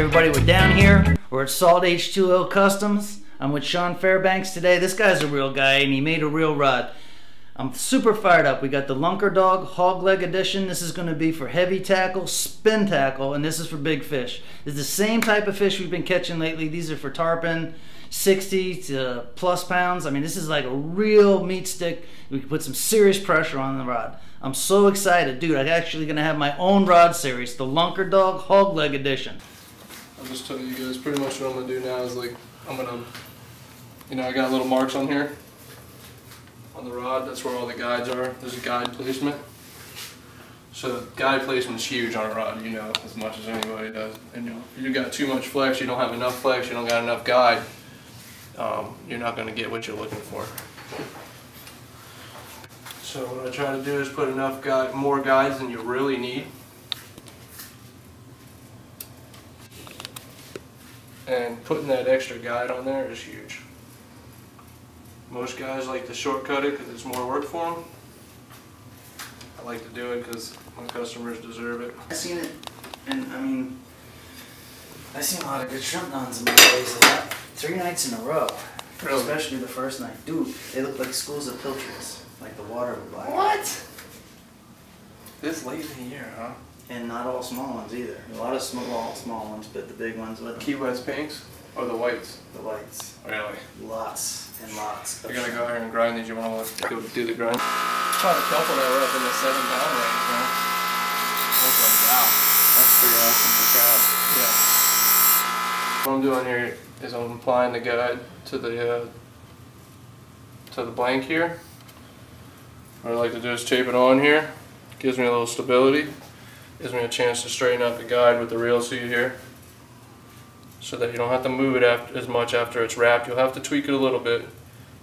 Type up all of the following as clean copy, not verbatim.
Everybody, we're down here. We're at Salt H2O Customs. I'm with Sean Fairbanks today. This guy's a real guy and he made a real rod. I'm super fired up. We got the Lunker Dog Hogleg edition. This is going to be for heavy tackle, spin tackle, and this is for big fish. It's the same type of fish we've been catching lately. These are for tarpon, 60 to plus pounds. I mean, this is like a real meat stick. We can put some serious pressure on the rod. I'm so excited. Dude, I'm actually going to have my own rod series, the Lunker Dog Hogleg edition. I'll just tell you guys pretty much what I'm going to do now is like, I'm going to, you know, I got little marks on here on the rod. That's where all the guides are. There's a guide placement. So guide placement is huge on a rod, you know, as much as anybody does. And you know, if you got too much flex, you don't have enough flex, you don't got enough guide, you're not going to get what you're looking for. So what I try to do is put enough more guides than you really need. And putting that extra guide on there is huge. Most guys like to shortcut it because it's more work for them. I like to do it because my customers deserve it. I've seen it, and I mean, I've seen a lot of good shrimp nuns in my days. 3 nights in a row. Really? Especially the first night. Dude, they look like schools of pilchards. Like the water would black. What? This late in the year, huh? And not all small ones either. A lot of small ones, but the big ones with Key West pinks or the whites? The whites. Really? Lots and lots. You're gonna go out here and grind these. You want to go do the grind? Caught a couple that were up in the 7-pound range, man. I was like, wow, that's pretty awesome for trout. Yeah. What I'm doing here is I'm applying the guide to the blank here. What I like to do is tape it on here. Gives me a little stability. Gives me a chance to straighten out the guide with the reel seat here, so that you don't have to move it as much after it's wrapped. You'll have to tweak it a little bit,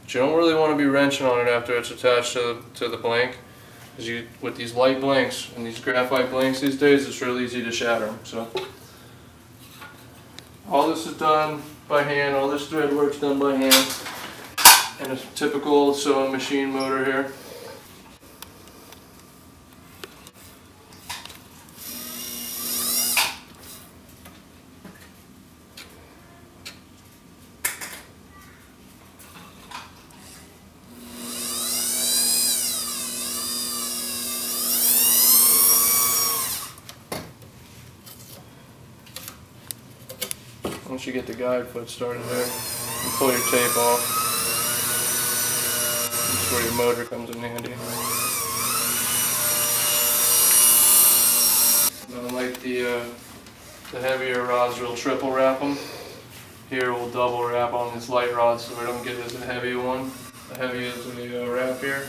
but you don't really want to be wrenching on it after it's attached to the blank, because with these light blanks and these graphite blanks these days, it's really easy to shatter them. So all this is done by hand. All this thread work's done by hand, and a typical sewing machine motor here. Once you get the guide foot started there, you pull your tape off. That's where your motor comes in handy. Unlike the heavier rods, we'll triple wrap them. Here we'll double wrap on this light rod so we don't get as a heavy one. The heavy is the wrap here.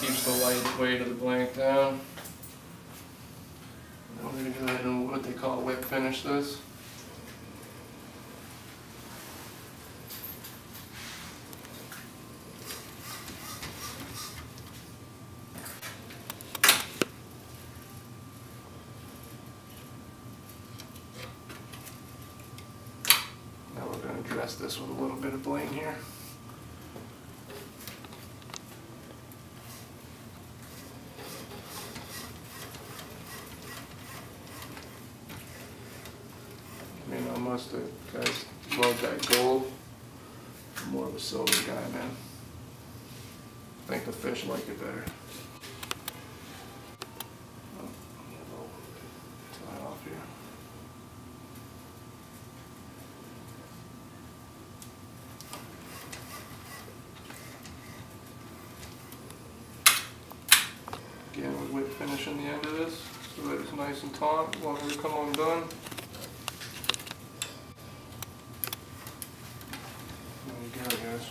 Keeps the light weight of the blank down. And then we're going to go ahead and what they call whip finish this. Dress this with a little bit of bling here. I mean, most of the guys love that gold. I'm more of a silver guy, man. I think the fish like it better. Tie off here. Again, with whip finish on the end of this, so that it's nice and taut while we come undone. There you go, guys.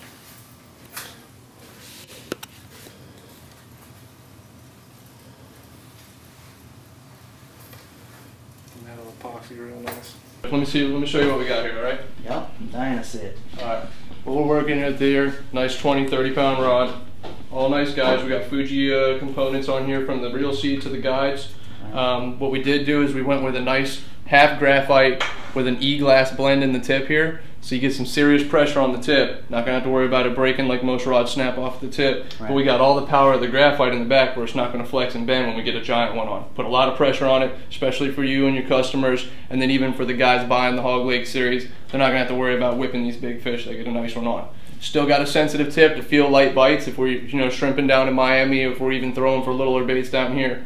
And that'll epoxy real nice. Let me show you what we got here, alright? Yep, I'm dying to see it. Alright, what we're working with here, nice 20-30 pound rod. All nice guys. We got Fuji components on here from the reel seat to the guides. What we did do is we went with a nice half graphite with an E-glass blend in the tip here. So you get some serious pressure on the tip. Not gonna have to worry about it breaking like most rods snap off the tip. Right. But we got all the power of the graphite in the back where it's not gonna flex and bend when we get a giant one on. Put a lot of pressure on it, especially for you and your customers, and then even for the guys buying the Hogleg series, they're not gonna have to worry about whipping these big fish. They get a nice one on. Still got a sensitive tip to feel light bites if we're shrimping down in Miami, or if we're even throwing for littler baits down here.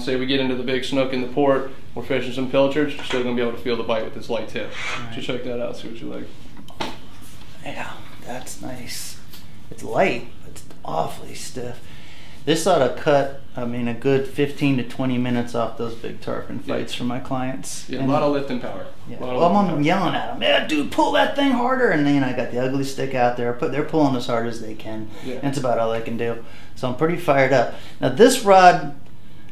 Say we get into the big snook in the port, we're fishing some pilchards, you're still gonna be able to feel the bite with this light tip. Right. So check that out, see what you like. Yeah, that's nice. It's light, but it's awfully stiff. This ought to cut, I mean, a good 15 to 20 minutes off those big tarpon fights for my clients. Yeah, a lot of lifting power. Yeah. Well, I'm yelling at them, yeah, dude, pull that thing harder. And then I got the ugly stick out there. They're pulling as hard as they can. Yeah. And it's about all I can do. So I'm pretty fired up. Now this rod,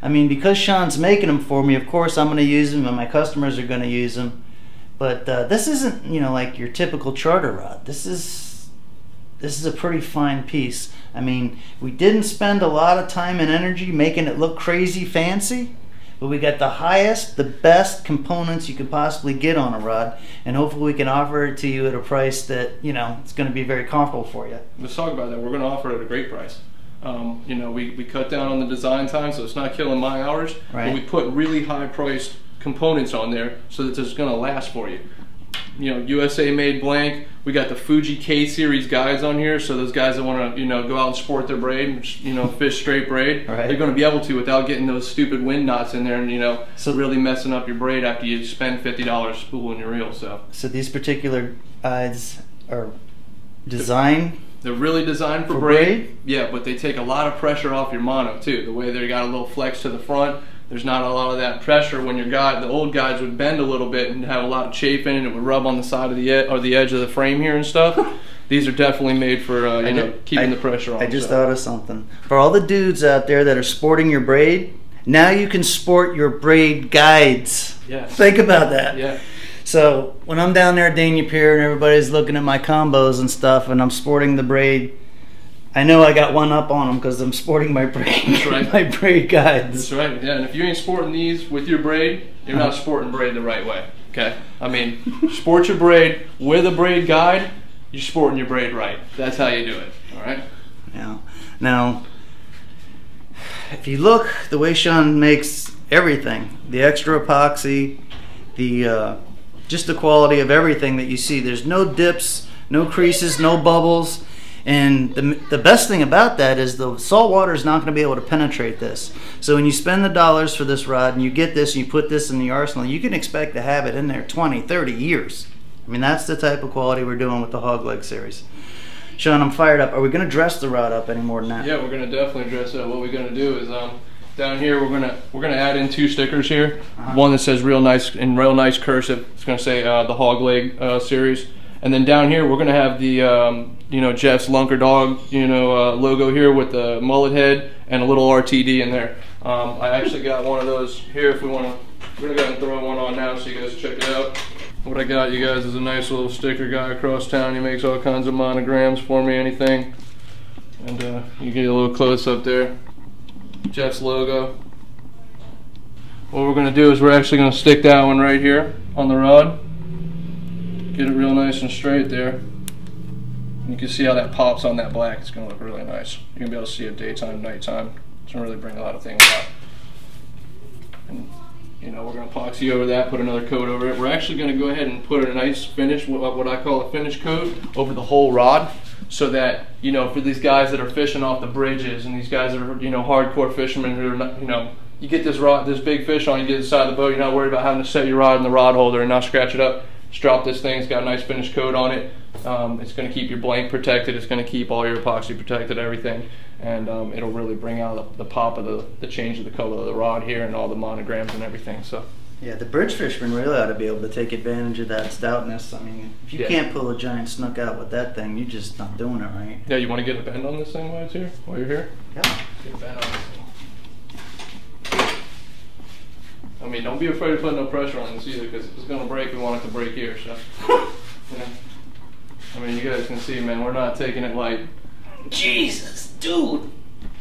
I mean, because Sean's making them for me, of course I'm going to use them, and my customers are going to use them. But this isn't, like your typical charter rod. This is a pretty fine piece. I mean, we didn't spend a lot of time and energy making it look crazy fancy, but we got the highest, the best components you could possibly get on a rod, and hopefully we can offer it to you at a price that, it's going to be very comfortable for you. Let's talk about that. We're going to offer it at a great price. We cut down on the design time, so it's not killing my hours, right. But we put really high-priced components on there so that it's going to last for you. USA made blank. We got the Fuji K series guides on here, so those guys that want to go out and sport their braid, fish straight braid, right. They're going to be able to without getting those stupid wind knots in there and so really messing up your braid after you spend $50 spooling your reel. So these particular guides are designed. They're really designed for braid. Yeah, but they take a lot of pressure off your mono too. The way they got a little flex to the front. There's not a lot of that pressure when your guide, the old guides would bend a little bit and have a lot of chafing, and it would rub on the side of the edge of the frame here and stuff. These are definitely made for keeping the pressure on. I just thought of something. For all the dudes out there that are sporting your braid, now you can sport your braid guides. Yes. Think about that. Yeah. So when I'm down there at Dania Pier and everybody's looking at my combos and stuff, and I'm sporting the braid, I know I got one up on them because I'm sporting my braid. That's right. My braid guides. That's right. Yeah, and if you ain't sporting these with your braid, you're not sporting braid the right way. Okay. I mean, sport your braid with a braid guide. You're sporting your braid right. That's how you do it. All right. Yeah. Now, if you look the way Sean makes everything, the extra epoxy, the just the quality of everything that you see. There's no dips, no creases, no bubbles. And the best thing about that is the salt water is not going to be able to penetrate this. So when you spend the dollars for this rod and you get this and you put this in the arsenal, you can expect to have it in there 20, 30 years. I mean, that's the type of quality we're doing with the Hogleg series. Sean, I'm fired up. Are we going to dress the rod up any more than that? Yeah, we're going to definitely dress it up. What we're going to do is down here we're gonna add in 2 stickers here. One that says real nice in real nice cursive. It's going to say the Hogleg series. And then down here we're going to have the Jeff's Lunker Dog logo here with the mullet head and a little RTD in there. I actually got one of those here if we want to. We're going to go ahead and throw one on now so you guys check it out. What I got you guys is a nice little sticker guy across town. He makes all kinds of monograms for me, anything. And you get a little close up there. Jeff's logo. What we're going to do is we're actually going to stick that one right here on the rod. Get it real nice and straight there. And you can see how that pops on that black. It's going to look really nice. You're going to be able to see it daytime, nighttime. It's going to really bring a lot of things out. And we're going to epoxy over that, put another coat over it. We're actually going to go ahead and put a nice finish, what I call a finish coat, over the whole rod, so that for these guys that are fishing off the bridges and these guys that are hardcore fishermen who are not, you get this big fish on, you get to the side of the boat, you're not worried about having to set your rod in the rod holder and not scratch it up. Just drop this thing. It's got a nice finish coat on it. It's going to keep your blank protected. It's going to keep all your epoxy protected, everything, and it'll really bring out the pop of the change of the color of the rod here and all the monograms and everything. So yeah, the bridge fisherman really ought to be able to take advantage of that stoutness. I mean, if you can't pull a giant snook out with that thing, you're just not doing it right. Yeah, you want to get a bend on this thing while you're here? Yeah. Get a bend on this thing. I mean, don't be afraid to put no pressure on this either, because if it's going to break, we want it to break here. So, I mean, you guys can see, man, we're not taking it light. Jesus, dude.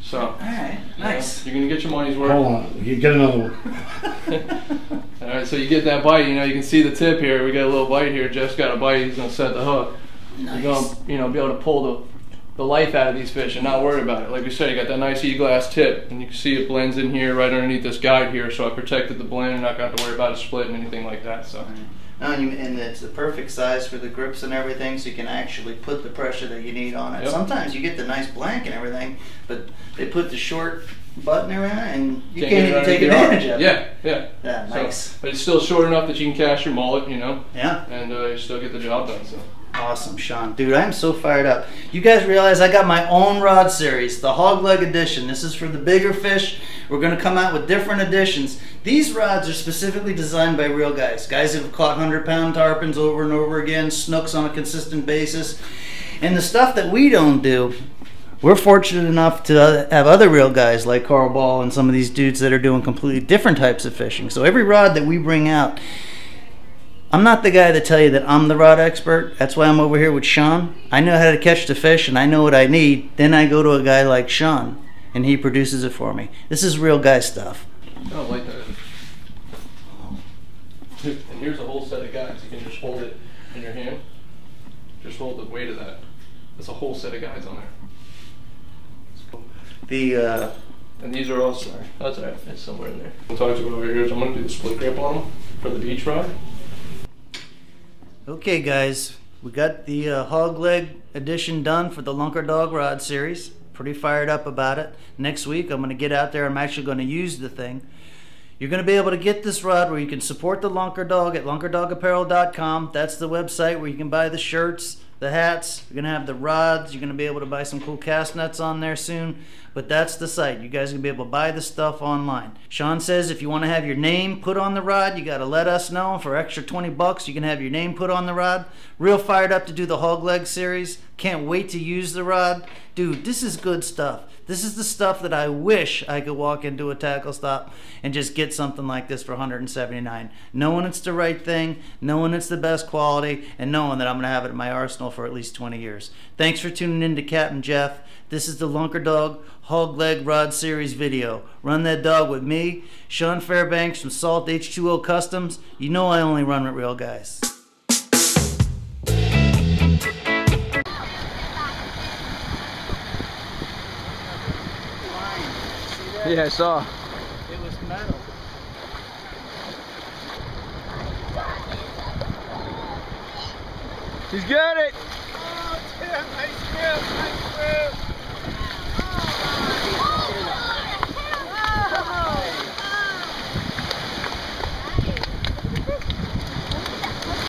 So, all right, nice. You're going to get your money's worth. Hold on, you get another one. All right, so you get that bite. You know, you can see the tip here. We got a little bite here. Jeff's got a bite. He's gonna set the hook. Nice. You're gonna, you know, be able to pull the life out of these fish and not worry about it. Like we said, you got that nice E-glass tip, and you can see it blends in here right underneath this guide here. So I protected the blend. You're not gonna have to worry about it splitting anything like that. So. No, and it's the perfect size for the grips and everything, so you can actually put the pressure that you need on it. Yep. Sometimes you get the nice blank and everything, but they put the short button around it and you can't even take advantage of it. Yeah. Yeah, nice. So, but it's still short enough that you can cast your mullet, you know. Yeah. And you still get the job done. So. Awesome, Sean. Dude, I'm so fired up. You guys realize I got my own rod series, the Hogleg edition. This is for the bigger fish. We're going to come out with different editions. These rods are specifically designed by real guys. Guys that have caught 100-pound tarpons over and over again, snooks on a consistent basis. And the stuff that we don't do, we're fortunate enough to have other real guys like Carl Ball and some of these dudes that are doing completely different types of fishing. So every rod that we bring out, I'm not the guy to tell you that I'm the rod expert. That's why I'm over here with Sean. I know how to catch the fish and I know what I need. Then I go to a guy like Sean and he produces it for me. This is real guy stuff. I don't like that. And here's a whole set of guides. You can just hold it in your hand. Just hold the weight of that. There's a whole set of guides on there. And these are all, sorry, that's alright, it's somewhere in there. I'll talk to you over here. So I'm going to do the split grip on them for the beach rod. Okay guys, we got the Hogleg edition done for the Lunker Dog Rod series. Pretty fired up about it. Next week I'm going to get out there. I'm actually going to use the thing. You're going to be able to get this rod where you can support the Lunker Dog at lunkerdogapparel.com. That's the website where you can buy the shirts, the hats. You're going to have the rods. You're going to be able to buy some cool cast nets on there soon. But that's the site. You guys are going to be able to buy the stuff online. Sean says if you want to have your name put on the rod, you got to let us know. For extra 20 bucks, you can have your name put on the rod. Real fired up to do the Hogleg series. Can't wait to use the rod. Dude, this is good stuff. This is the stuff that I wish I could walk into a tackle stop and just get something like this for $179. Knowing it's the right thing, knowing it's the best quality, and knowing that I'm going to have it in my arsenal for at least 20 years. Thanks for tuning in to Captain Jeff. This is the Lunker Dog Hogleg Rod Series video. Run that dog with me, Sean Fairbanks from Salt H2O Customs. You know I only run with real guys. Yeah, I saw. It was metal. He's got it! Oh, damn, nice grip, nice grip.